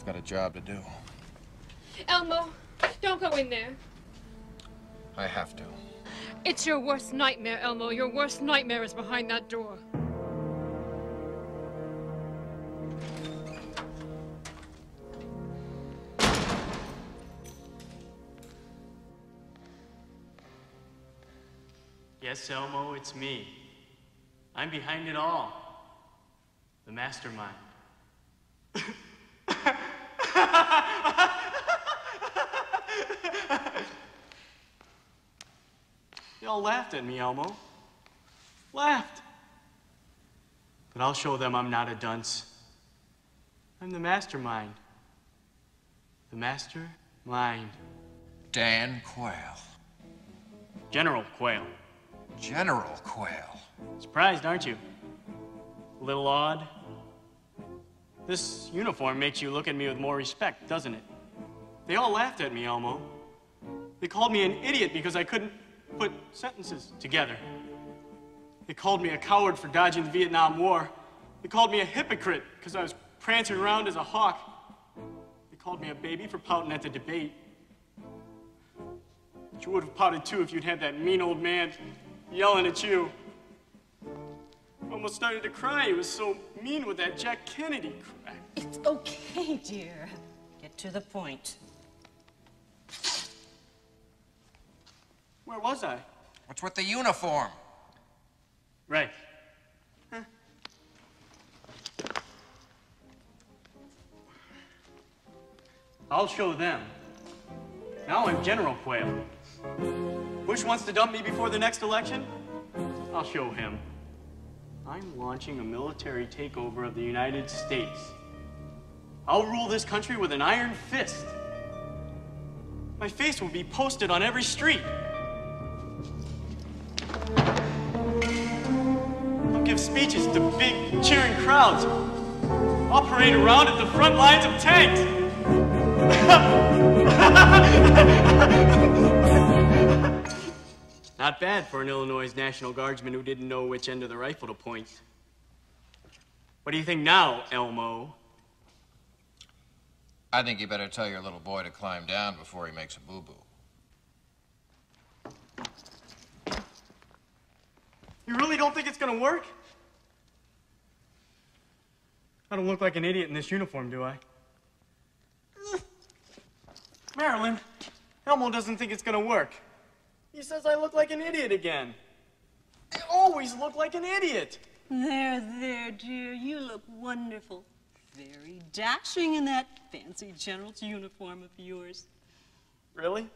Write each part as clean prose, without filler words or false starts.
I've got a job to do. Elmo, don't go in there. I have to. It's your worst nightmare, Elmo. Your worst nightmare is behind that door. Yes, Elmo, it's me. I'm behind it all. The mastermind. They all laughed at me, Elmo. Laughed. But I'll show them I'm not a dunce. I'm the mastermind. The mastermind. Dan Quayle. General Quayle. General Quayle. Surprised, aren't you? A little odd? This uniform makes you look at me with more respect, doesn't it? They all laughed at me, Elmo. They called me an idiot because I couldn't put sentences together. They called me a coward for dodging the Vietnam War. They called me a hypocrite because I was prancing around as a hawk. They called me a baby for pouting at the debate. But you would have pouted too if you'd had that mean old man yelling at you. I almost started to cry. He was so mean with that Jack Kennedy crap. It's okay, dear. Get to the point. Where was I? What's with the uniform? Right. Huh. I'll show them. Now I'm General Quayle. Bush wants to dump me before the next election? I'll show him. I'm launching a military takeover of the United States. I'll rule this country with an iron fist. My face will be posted on every street. I'll give speeches to big, cheering crowds. I'll parade around at the front lines of tanks. Not bad for an Illinois National Guardsman who didn't know which end of the rifle to point. What do you think now, Elmo? I think you better tell your little boy to climb down before he makes a boo-boo. You really don't think it's gonna work? I don't look like an idiot in this uniform, do I? Marilyn, Elmo doesn't think it's gonna work. He says I look like an idiot again. I always look like an idiot. There, dear. You look wonderful. Very dashing in that fancy general's uniform of yours. Really?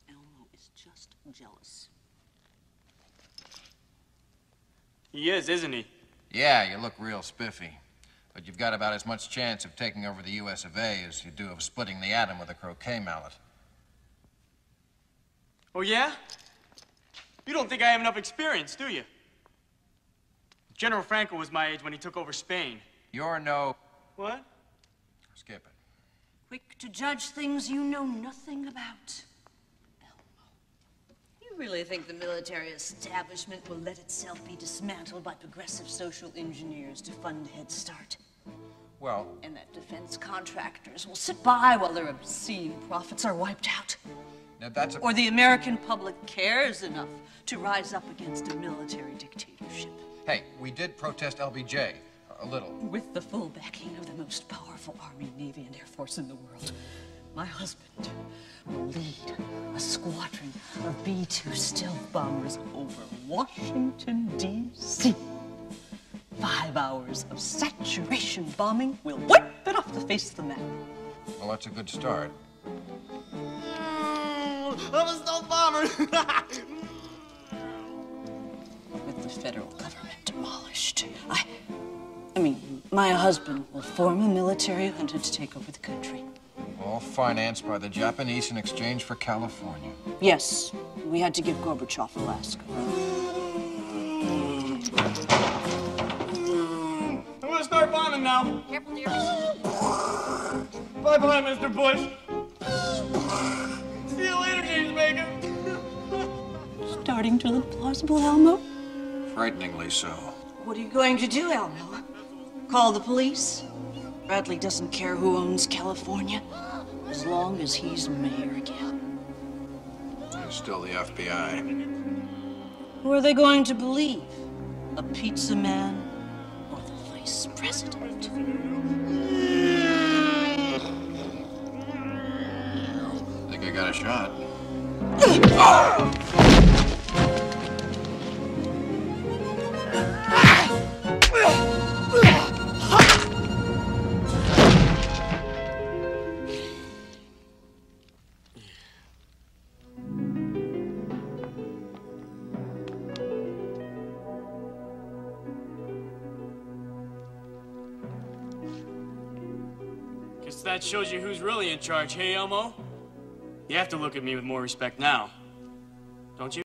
Elmo is just jealous. He is, isn't he? Yeah, you look real spiffy. But you've got about as much chance of taking over the U.S. of A. as you do of splitting the atom with a croquet mallet. Oh, yeah? You don't think I have enough experience, do you? General Franco was my age when he took over Spain. You're no... What? Skip it. Quick to judge things you know nothing about. Elmo. You really think the military establishment will let itself be dismantled by progressive social engineers to fund Head Start? Well... And that defense contractors will sit by while their obscene profits are wiped out? Now that's a... Or the American public cares enough to rise up against a military dictatorship? Hey, we did protest LBJ. A little. With the full backing of the most powerful Army, Navy, and Air Force in the world, my husband will lead a squadron of B-2 stealth bombers over Washington, D.C. 5 hours of saturation bombing will wipe it off the face of the map. Well, that's a good start. I'm a stealth bomber! With the federal government demolished, I mean, my husband will form a military junta to take over the country. All financed by the Japanese in exchange for California. Yes, we had to give Gorbachev Alaska. I'm gonna start bombing now. Careful, dear. Bye-bye, Mr. Bush. See you later, James Bacon. Starting to look plausible, Elmo? Frighteningly so. What are you going to do, Elmo? Call the police? Bradley doesn't care who owns California, as long as he's mayor again. It's still the FBI. Who are they going to believe? A pizza man or the vice president? Think I got a shot. Guess that shows you who's really in charge, hey, Elmo? You have to look at me with more respect now, don't you?